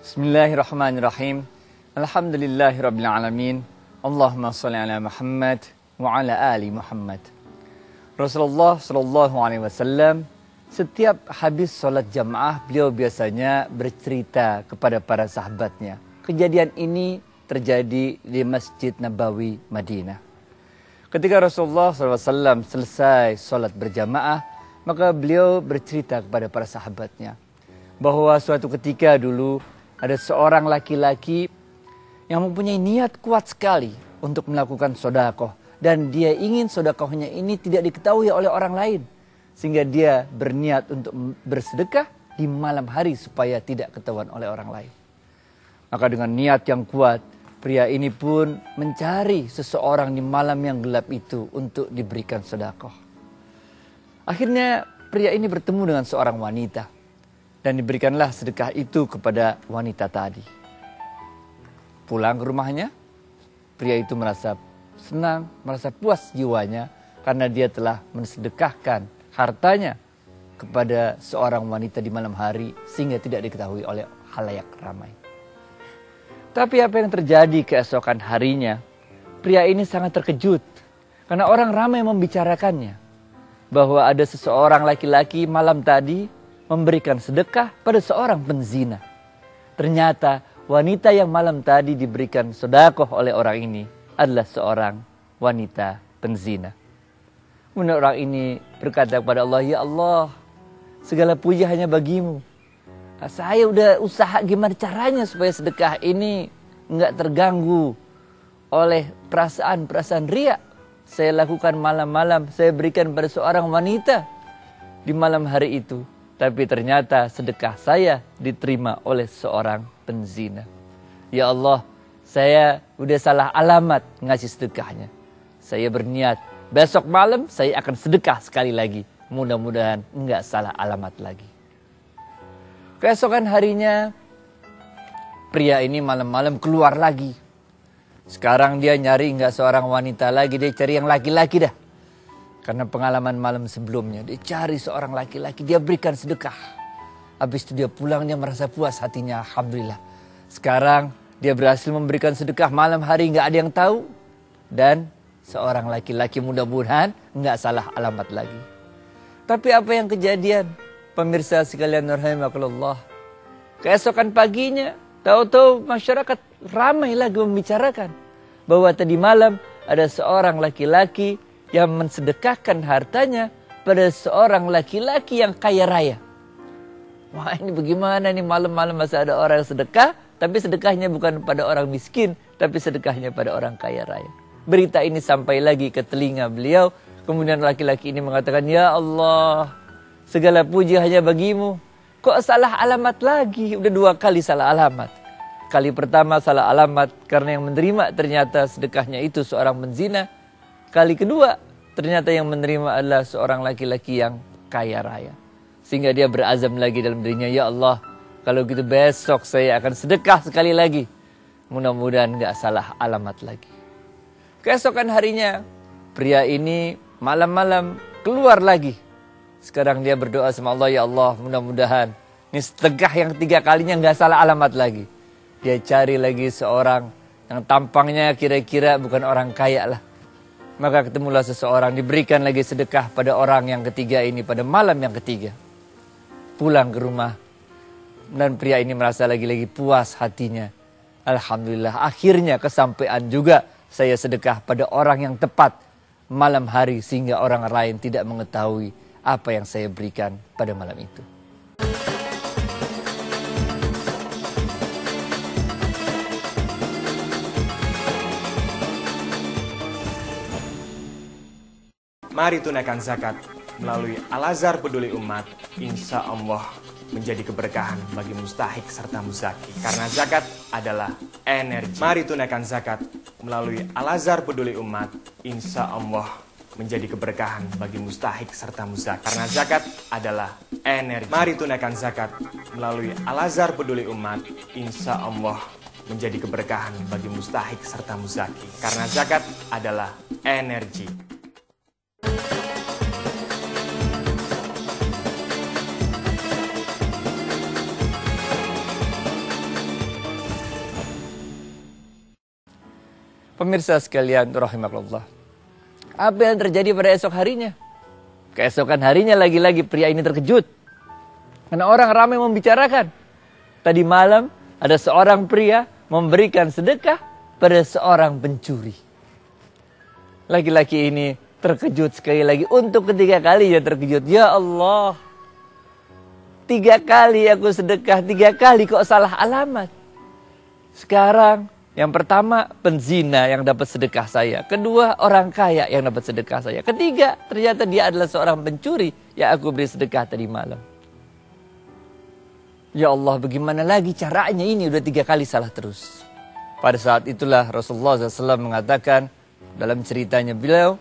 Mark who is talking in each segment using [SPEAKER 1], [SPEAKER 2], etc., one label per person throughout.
[SPEAKER 1] Bismillahirrahmanirrahim. Alhamdulillahirabbil alamin. Allahumma shalli ala Muhammad wa ala ali Muhammad. Rasulullah sallallahu alaihi wasallam setiap habis sholat jamaah beliau biasanya bercerita kepada para sahabatnya. Kejadian ini terjadi di Masjid Nabawi Madinah. Ketika Rasulullah SAW selesai sholat berjamaah, maka beliau bercerita kepada para sahabatnya bahwa suatu ketika dulu ada seorang laki-laki yang mempunyai niat kuat sekali untuk melakukan sedekah, dan dia ingin sedekahnya ini tidak diketahui oleh orang lain, sehingga dia berniat untuk bersedekah di malam hari supaya tidak ketahuan oleh orang lain. Maka dengan niat yang kuat, pria ini pun mencari seseorang di malam yang gelap itu untuk diberikan sedekah. Akhirnya pria ini bertemu dengan seorang wanita, dan diberikanlah sedekah itu kepada wanita tadi. Pulang ke rumahnya, pria itu merasa senang, merasa puas jiwanya karena dia telah mensedekahkan hartanya kepada seorang wanita di malam hari sehingga tidak diketahui oleh khalayak ramai. Tapi apa yang terjadi keesokan harinya, pria ini sangat terkejut karena orang ramai membicarakannya bahwa ada seseorang laki-laki malam tadi memberikan sedekah pada seorang penzina. Ternyata wanita yang malam tadi diberikan sedekah oleh orang ini adalah seorang wanita penzina. Kemudian orang ini berkata kepada Allah, "Ya Allah, segala puji hanya bagimu. Saya udah usaha gimana caranya supaya sedekah ini enggak terganggu oleh perasaan-perasaan riya. Saya lakukan malam-malam, saya berikan pada seorang wanita di malam hari itu. Tapi ternyata sedekah saya diterima oleh seorang penzina. Ya Allah, saya udah salah alamat ngasih sedekahnya. Saya berniat, besok malam saya akan sedekah sekali lagi. Mudah-mudahan enggak salah alamat lagi." Keesokan harinya, pria ini malam-malam keluar lagi. Sekarang dia nyari enggak seorang wanita lagi, dia cari yang laki-laki dah. Karena pengalaman malam sebelumnya, dia cari seorang laki-laki, dia berikan sedekah. Habis itu dia pulang, dia merasa puas hatinya, alhamdulillah. Sekarang dia berhasil memberikan sedekah malam hari, nggak ada yang tahu. Dan seorang laki-laki mudah-mudahan nggak salah alamat lagi. Tapi apa yang kejadian? Pemirsa sekalian rahimakumullah. Keesokan paginya, tahu-tahu masyarakat ramai lagi membicarakan bahwa tadi malam ada seorang laki-laki yang mensedekahkan hartanya pada seorang laki-laki yang kaya raya. Wah, ini bagaimana nih, malam-malam masih ada orang yang sedekah, tapi sedekahnya bukan pada orang miskin, tapi sedekahnya pada orang kaya raya. Berita ini sampai lagi ke telinga beliau. Kemudian laki-laki ini mengatakan, "Ya Allah, segala puji hanya bagimu. Kok salah alamat lagi? Udah 2 kali salah alamat. Kali pertama salah alamat karena yang menerima ternyata sedekahnya itu seorang penzina. Kali kedua, ternyata yang menerima adalah seorang laki-laki yang kaya raya." Sehingga dia berazam lagi dalam dirinya, "Ya Allah, kalau gitu besok saya akan sedekah sekali lagi. Mudah-mudahan gak salah alamat lagi." Keesokan harinya, pria ini malam-malam keluar lagi. Sekarang dia berdoa sama Allah, "Ya Allah, mudah-mudahan ini sedekah yang 3 kalinya gak salah alamat lagi." Dia cari lagi seorang yang tampangnya kira-kira bukan orang kaya lah. Maka ketemulah seseorang, diberikan lagi sedekah pada orang yang ketiga ini pada malam yang ketiga. Pulang ke rumah, dan pria ini merasa lagi-lagi puas hatinya. Alhamdulillah, akhirnya kesampaian juga saya sedekah pada orang yang tepat malam hari sehingga orang lain tidak mengetahui apa yang saya berikan pada malam itu.
[SPEAKER 2] Mari tunaikan zakat melalui Al-Azhar Peduli Umat, insya Allah menjadi keberkahan bagi mustahik serta muzaki. Karena zakat adalah energi. Mari tunaikan zakat melalui Al-Azhar Peduli Umat, insya Allah menjadi keberkahan bagi mustahik serta muzaki. Karena zakat adalah energi. Mari tunaikan zakat melalui Al-Azhar Peduli Umat, insya Allah menjadi keberkahan bagi mustahik serta muzaki. Karena zakat adalah energi.
[SPEAKER 1] Pemirsa sekalian, rahimakumullah. Apa yang terjadi pada esok harinya? Keesokan harinya lagi-lagi pria ini terkejut. Karena orang ramai membicarakan. Tadi malam ada seorang pria memberikan sedekah pada seorang pencuri. Laki-laki ini terkejut sekali lagi. Untuk ketiga kali dia terkejut. Ya Allah. 3 kali aku sedekah. 3 kali kok salah alamat. Sekarang yang pertama penzina yang dapat sedekah saya. Kedua orang kaya yang dapat sedekah saya. Ketiga ternyata dia adalah seorang pencuri yang aku beri sedekah tadi malam. Ya Allah, bagaimana lagi caranya ini? Udah 3 kali salah terus. Pada saat itulah Rasulullah SAW mengatakan dalam ceritanya beliau,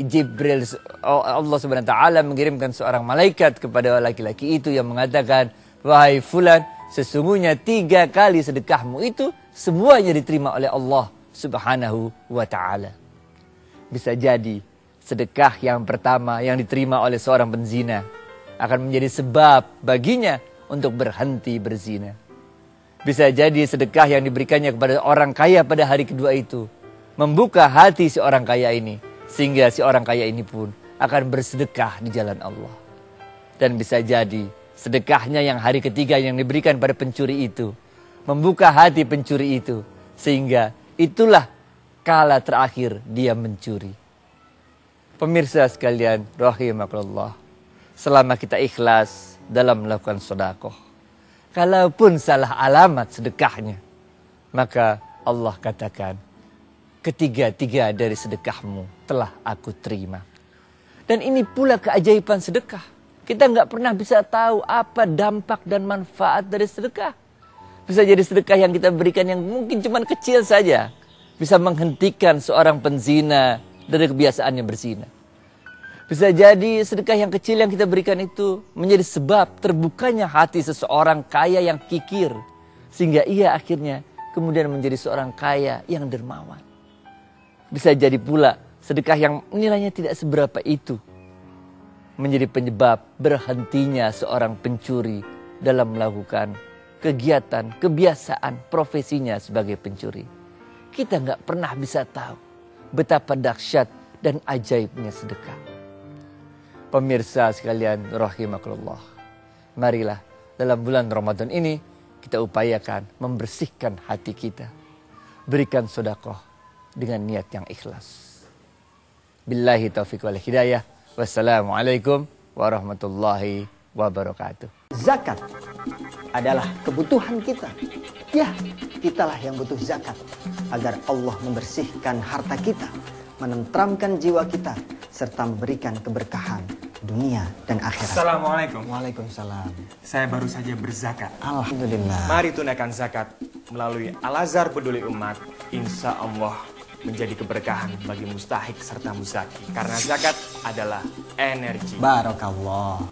[SPEAKER 1] Jibril, Allah Subhanahu Wa Taala mengirimkan seorang malaikat kepada laki-laki itu yang mengatakan, wahai fulan, sesungguhnya 3 kali sedekahmu itu semuanya diterima oleh Allah Subhanahu Wa Taala. Bisa jadi sedekah yang pertama yang diterima oleh seorang penzina akan menjadi sebab baginya untuk berhenti berzina. Bisa jadi sedekah yang diberikannya kepada orang kaya pada hari kedua itu membuka hati si orang kaya ini, sehingga si orang kaya ini pun akan bersedekah di jalan Allah. Dan bisa jadi sedekahnya yang hari ketiga yang diberikan pada pencuri itu membuka hati pencuri itu, sehingga itulah kala terakhir dia mencuri. Pemirsa sekalian, rahimakumullah, selama kita ikhlas dalam melakukan sedekah, kalaupun salah alamat sedekahnya, maka Allah katakan, ketiga-tiga dari sedekahmu telah aku terima. Dan ini pula keajaiban sedekah. Kita nggak pernah bisa tahu apa dampak dan manfaat dari sedekah. Bisa jadi sedekah yang kita berikan yang mungkin cuma kecil saja, bisa menghentikan seorang penzina dari kebiasaannya berzina. Bisa jadi sedekah yang kecil yang kita berikan itu menjadi sebab terbukanya hati seseorang kaya yang kikir, sehingga ia akhirnya kemudian menjadi seorang kaya yang dermawan. Bisa jadi pula sedekah yang nilainya tidak seberapa itu menjadi penyebab berhentinya seorang pencuri dalam melakukan kegiatan, kebiasaan, profesinya sebagai pencuri. Kita nggak pernah bisa tahu betapa dahsyat dan ajaibnya sedekah. Pemirsa sekalian rahimakumullah, marilah dalam bulan Ramadan ini kita upayakan membersihkan hati kita. Berikan sedekah dengan niat yang ikhlas. Billahi taufiq wal hidayah. Wassalamualaikum warahmatullahi wabarakatuh.
[SPEAKER 3] Zakat adalah kebutuhan kita. Ya, kitalah yang butuh zakat agar Allah membersihkan harta kita, menenteramkan jiwa kita, serta memberikan keberkahan dunia dan akhirat.
[SPEAKER 2] Assalamualaikum.
[SPEAKER 3] Waalaikumsalam.
[SPEAKER 2] Saya baru saja berzakat.
[SPEAKER 3] Alhamdulillah.
[SPEAKER 2] Mari tunaikan zakat melalui Al-Azhar Peduli Umat. Insya Allah menjadi keberkahan bagi mustahik serta muzaki. Karena zakat adalah energi.
[SPEAKER 3] Barakallah.